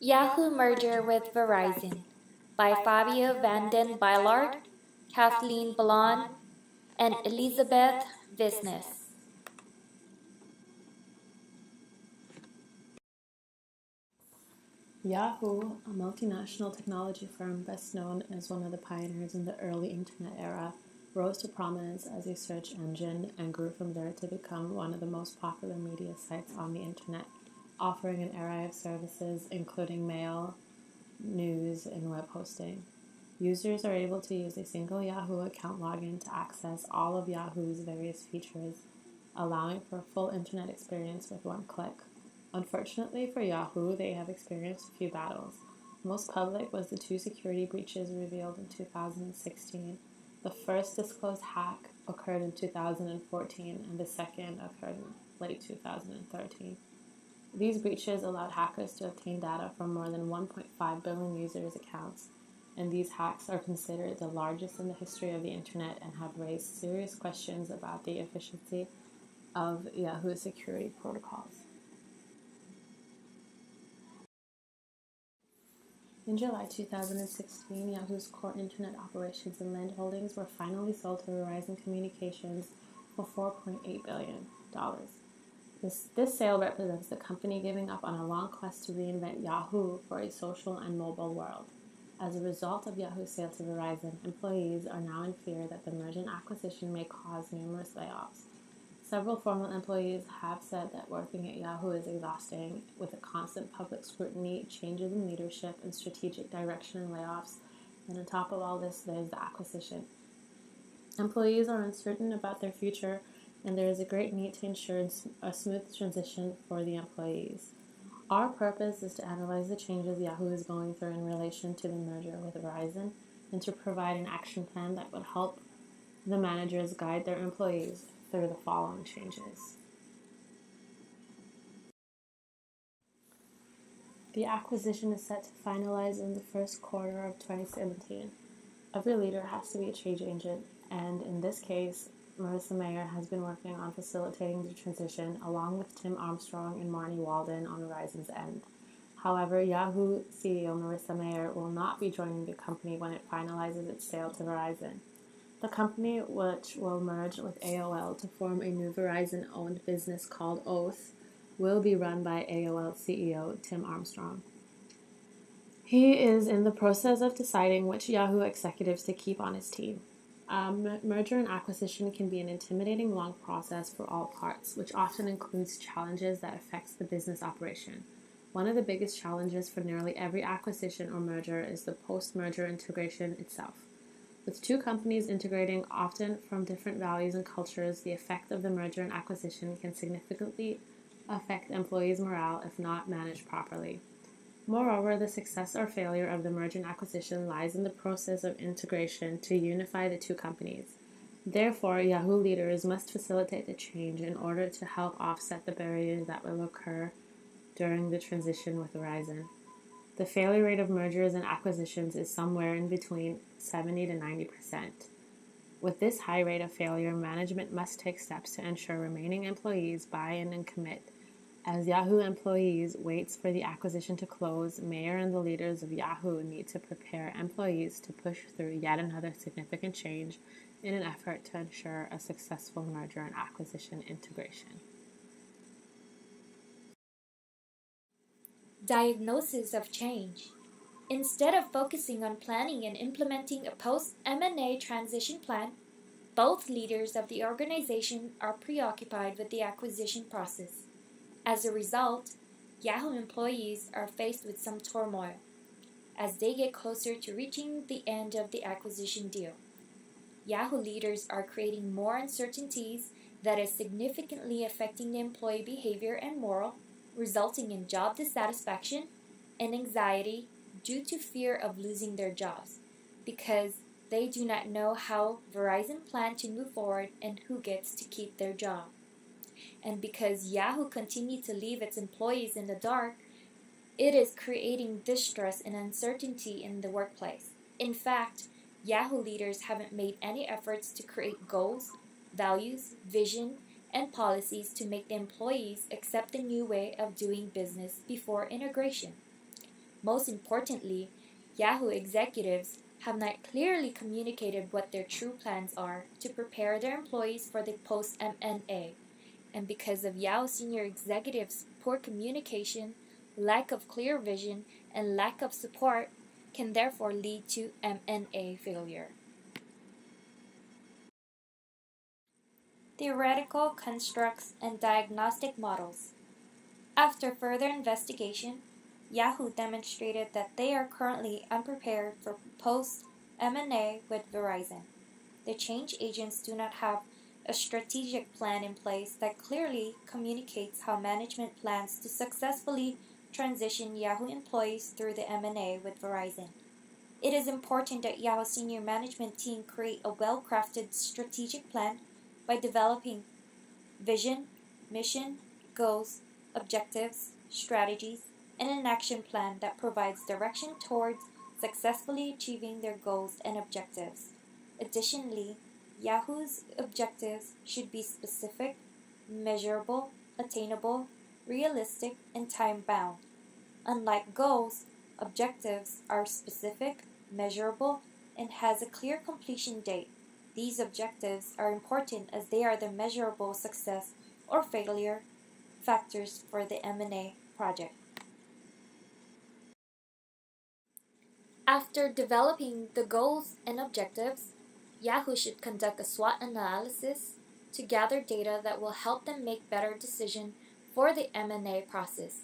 Yahoo merger with Verizon by Fabio Bylaardt, Kathleen Balon, and Elisabeth Vistnes. Yahoo, a multinational technology firm best known as one of the pioneers in the early internet era, rose to prominence as a search engine and grew from there to become one of the most popular media sites on the internet, offering an array of services including mail, news, and web hosting. Users are able to use a single Yahoo account login to access all of Yahoo's various features, allowing for a full internet experience with one click. Unfortunately for Yahoo, they have experienced a few battles. Most public was the two security breaches revealed in 2016. The first disclosed hack occurred in 2014, and the second occurred in late 2013. These breaches allowed hackers to obtain data from more than 1.5 billion users' accounts, and these hacks are considered the largest in the history of the internet and have raised serious questions about the efficiency of Yahoo's security protocols. In July 2016, Yahoo's core internet operations and land holdings were finally sold to Verizon Communications for $4.8 billion. This sale represents the company giving up on a long quest to reinvent Yahoo for a social and mobile world. As a result of Yahoo's sale to Verizon, employees are now in fear that the merger and acquisition may cause numerous layoffs. Several former employees have said that working at Yahoo is exhausting, with a constant public scrutiny, changes in leadership, and strategic direction and layoffs. And on top of all this, there's the acquisition. Employees are uncertain about their future, and there is a great need to ensure a smooth transition for the employees. Our purpose is to analyze the changes Yahoo is going through in relation to the merger with Verizon and to provide an action plan that would help the managers guide their employees through the following changes. The acquisition is set to finalize in the first quarter of 2017. Every leader has to be a change agent, and in this case, Marissa Mayer has been working on facilitating the transition along with Tim Armstrong and Marnie Walden on Verizon's end. However, Yahoo CEO Marissa Mayer will not be joining the company when it finalizes its sale to Verizon. The company, which will merge with AOL to form a new Verizon-owned business called Oath, will be run by AOL CEO Tim Armstrong. He is in the process of deciding which Yahoo executives to keep on his team. Merger and acquisition can be an intimidating long process for all parts, which often includes challenges that affect the business operation. One of the biggest challenges for nearly every acquisition or merger is the post-merger integration itself. With two companies integrating often from different values and cultures, the effect of the merger and acquisition can significantly affect employees' morale if not managed properly. Moreover, the success or failure of the merger and acquisition lies in the process of integration to unify the two companies. Therefore, Yahoo leaders must facilitate the change in order to help offset the barriers that will occur during the transition with Verizon. The failure rate of mergers and acquisitions is somewhere in between 70 to 90%. With this high rate of failure, management must take steps to ensure remaining employees buy in and commit. As Yahoo employees waits for the acquisition to close, Mayer and the leaders of Yahoo need to prepare employees to push through yet another significant change in an effort to ensure a successful merger and acquisition integration. Diagnosis of change. Instead of focusing on planning and implementing a post-M&A transition plan, both leaders of the organization are preoccupied with the acquisition process. As a result, Yahoo employees are faced with some turmoil as they get closer to reaching the end of the acquisition deal. Yahoo leaders are creating more uncertainties that is significantly affecting the employee behavior and morale, resulting in job dissatisfaction and anxiety due to fear of losing their jobs, because they do not know how Verizon plans to move forward and who gets to keep their job. And because Yahoo continues to leave its employees in the dark, it is creating distress and uncertainty in the workplace. In fact, Yahoo leaders haven't made any efforts to create goals, values, vision, and policies to make the employees accept the new way of doing business before integration. Most importantly, Yahoo executives have not clearly communicated what their true plans are to prepare their employees for the post-M&A. And because of Yahoo senior executives' poor communication, lack of clear vision, and lack of support, can therefore lead to M&A failure. Theoretical constructs and diagnostic models. After further investigation, Yahoo demonstrated that they are currently unprepared for post-M&A with Verizon. The change agents do not have a strategic plan in place that clearly communicates how management plans to successfully transition Yahoo employees through the M&A with Verizon. It is important that Yahoo senior management team create a well-crafted strategic plan by developing vision, mission, goals, objectives, strategies, and an action plan that provides direction towards successfully achieving their goals and objectives. Additionally, Yahoo's objectives should be specific, measurable, attainable, realistic, and time-bound. Unlike goals, objectives are specific, measurable, and has a clear completion date. These objectives are important as they are the measurable success or failure factors for the M&A project. After developing the goals and objectives, Yahoo should conduct a SWOT analysis to gather data that will help them make better decisions for the M&A process.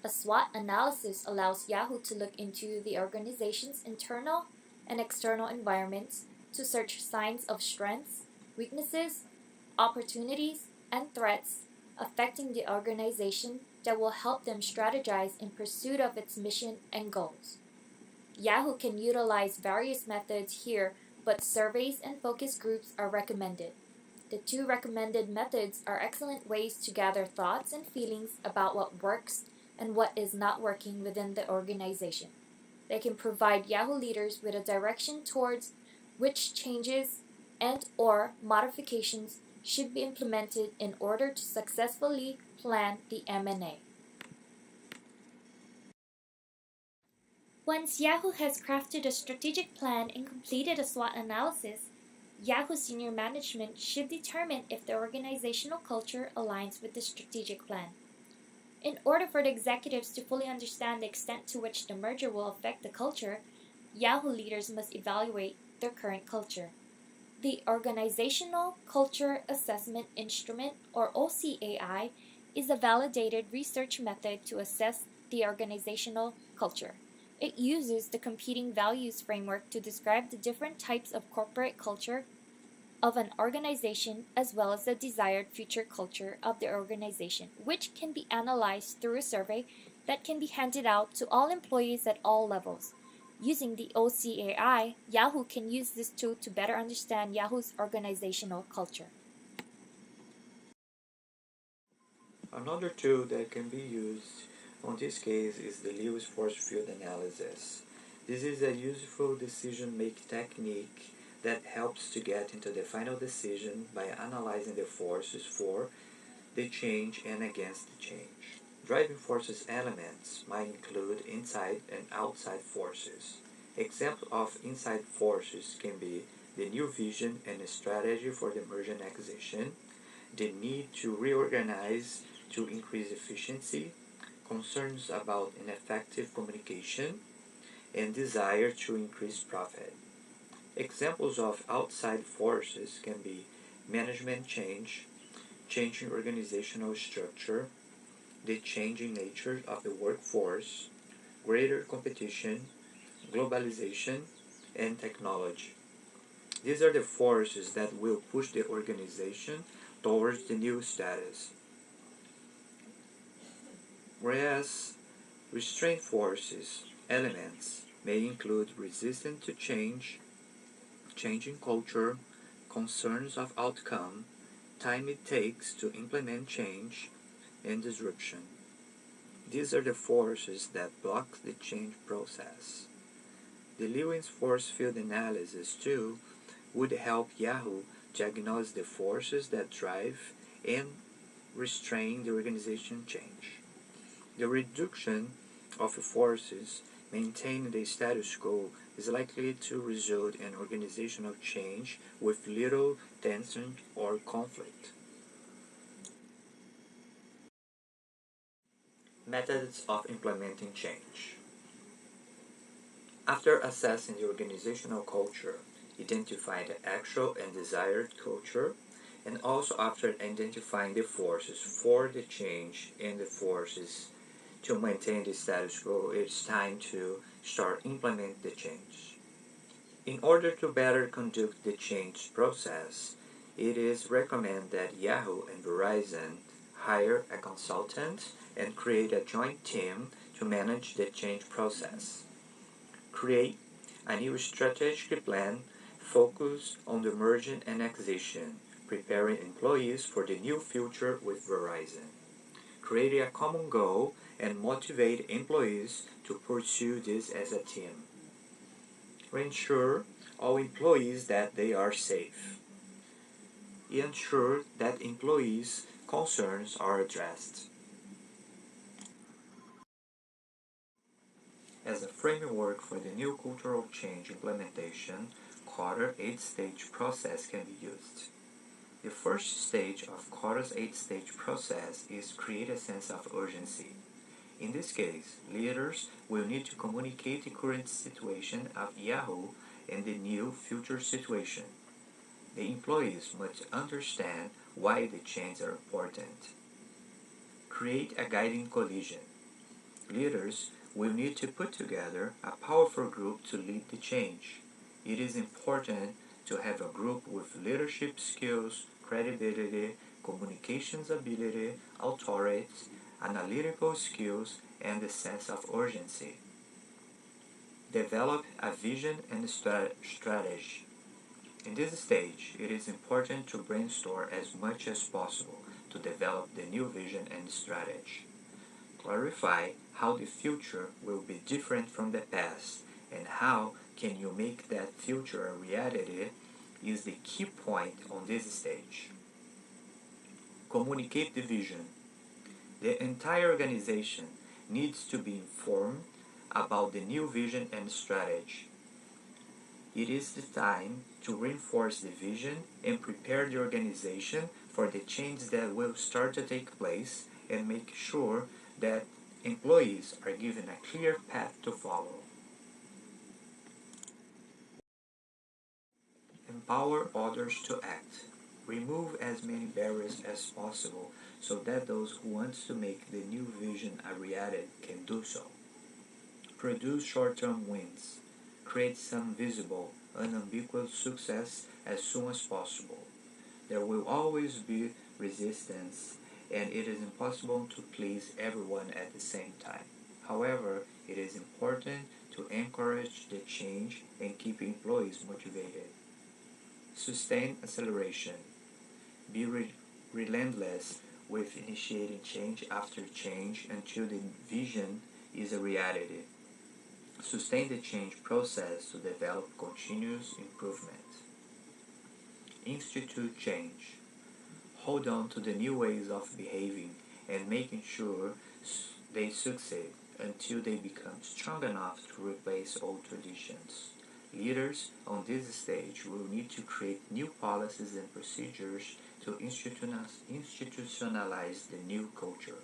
A SWOT analysis allows Yahoo to look into the organization's internal and external environments to search signs of strengths, weaknesses, opportunities, and threats affecting the organization that will help them strategize in pursuit of its mission and goals. Yahoo can utilize various methods here, but surveys and focus groups are recommended. The two recommended methods are excellent ways to gather thoughts and feelings about what works and what is not working within the organization. They can provide Yahoo leaders with a direction towards which changes and/or modifications should be implemented in order to successfully plan the M&A. Once Yahoo has crafted a strategic plan and completed a SWOT analysis, Yahoo senior management should determine if the organizational culture aligns with the strategic plan. In order for the executives to fully understand the extent to which the merger will affect the culture, Yahoo leaders must evaluate their current culture. The Organizational Culture Assessment Instrument, or OCAI, is a validated research method to assess the organizational culture. It uses the competing values framework to describe the different types of corporate culture of an organization as well as the desired future culture of the organization, which can be analyzed through a survey that can be handed out to all employees at all levels. Using the OCAI, Yahoo can use this tool to better understand Yahoo's organizational culture. Another tool that can be used on this case is the Lewis force field analysis. This is a useful decision-making technique that helps to get into the final decision by analyzing the forces for the change and against the change. Driving forces elements might include inside and outside forces. Examples of inside forces can be the new vision and strategy for the merger and acquisition, the need to reorganize to increase efficiency, concerns about ineffective communication, and desire to increase profit. Examples of outside forces can be management change, changing organizational structure, the changing nature of the workforce, greater competition, globalization, and technology. These are the forces that will push the organization towards the new status. Whereas restraint forces elements may include resistance to change, changing culture, concerns of outcome, time it takes to implement change, and disruption. These are the forces that block the change process. The Lewis force field analysis tool would help Yahoo diagnose the forces that drive and restrain the organization change. The reduction of forces Maintaining the status quo is likely to result in organizational change with little tension or conflict. Methods of implementing change. After assessing the organizational culture, identify the actual and desired culture, and also after identifying the forces for the change and the forces to maintain the status quo, it's time to start implement the change. In order to better conduct the change process, it is recommended that Yahoo and Verizon hire a consultant and create a joint team to manage the change process. Create a new strategic plan focused on the merger and acquisition, preparing employees for the new future with Verizon. Create a common goal and motivate employees to pursue this as a team. Ensure all employees that they are safe. Ensure that employees' concerns are addressed. As a framework for the new cultural change implementation, Carter's 8-stage process can be used. The first stage of Carter's 8-stage process is create a sense of urgency. In this case, leaders will need to communicate the current situation of Yahoo and the new future situation. The employees must understand why the changes are important. Create a guiding coalition. Leaders will need to put together a powerful group to lead the change. It is important to have a group with leadership skills, credibility, communications ability, authority, analytical skills, and a sense of urgency. Develop a vision and strategy. In this stage, it is important to brainstorm as much as possible to develop the new vision and strategy. Clarify how the future will be different from the past and how can you make that future a reality is the key point on this stage. Communicate the vision. The entire organization needs to be informed about the new vision and strategy. It is the time to reinforce the vision and prepare the organization for the changes that will start to take place and make sure that employees are given a clear path to follow. Empower others to act. Remove as many barriers as possible so that those who want to make the new vision a reality can do so. Produce short-term wins. Create some visible, unambiguous success as soon as possible. There will always be resistance, and it is impossible to please everyone at the same time. However, it is important to encourage the change and keep employees motivated. Sustain acceleration. Be relentless with initiating change after change until the vision is a reality. Sustain the change process to develop continuous improvement. Institute change. Hold on to the new ways of behaving and making sure they succeed until they become strong enough to replace old traditions. Leaders on this stage will need to create new policies and procedures to institutionalize the new culture.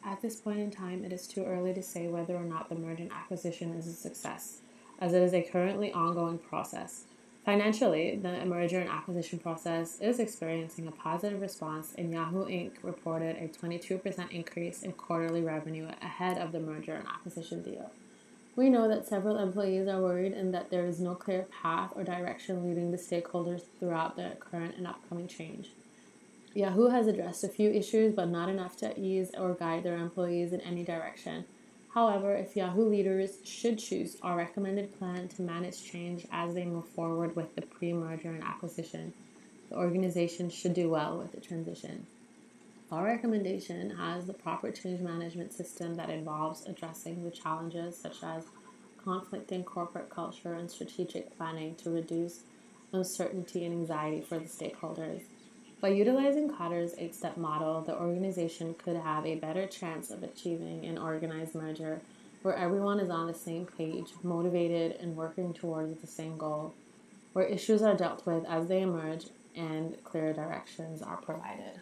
At this point in time, it is too early to say whether or not the merger and acquisition is a success, as it is a currently ongoing process. Financially, the merger and acquisition process is experiencing a positive response, and Yahoo Inc. reported a 22% increase in quarterly revenue ahead of the merger and acquisition deal. We know that several employees are worried and that there is no clear path or direction leading the stakeholders throughout the current and upcoming change. Yahoo has addressed a few issues, but not enough to ease or guide their employees in any direction. However, if Yahoo leaders should choose our recommended plan to manage change as they move forward with the pre-merger and acquisition, the organization should do well with the transition. Our recommendation has the proper change management system that involves addressing the challenges such as conflicting corporate culture and strategic planning to reduce uncertainty and anxiety for the stakeholders. By utilizing Kotter's 8-step model, the organization could have a better chance of achieving an organized merger where everyone is on the same page, motivated, and working towards the same goal, where issues are dealt with as they emerge and clear directions are provided.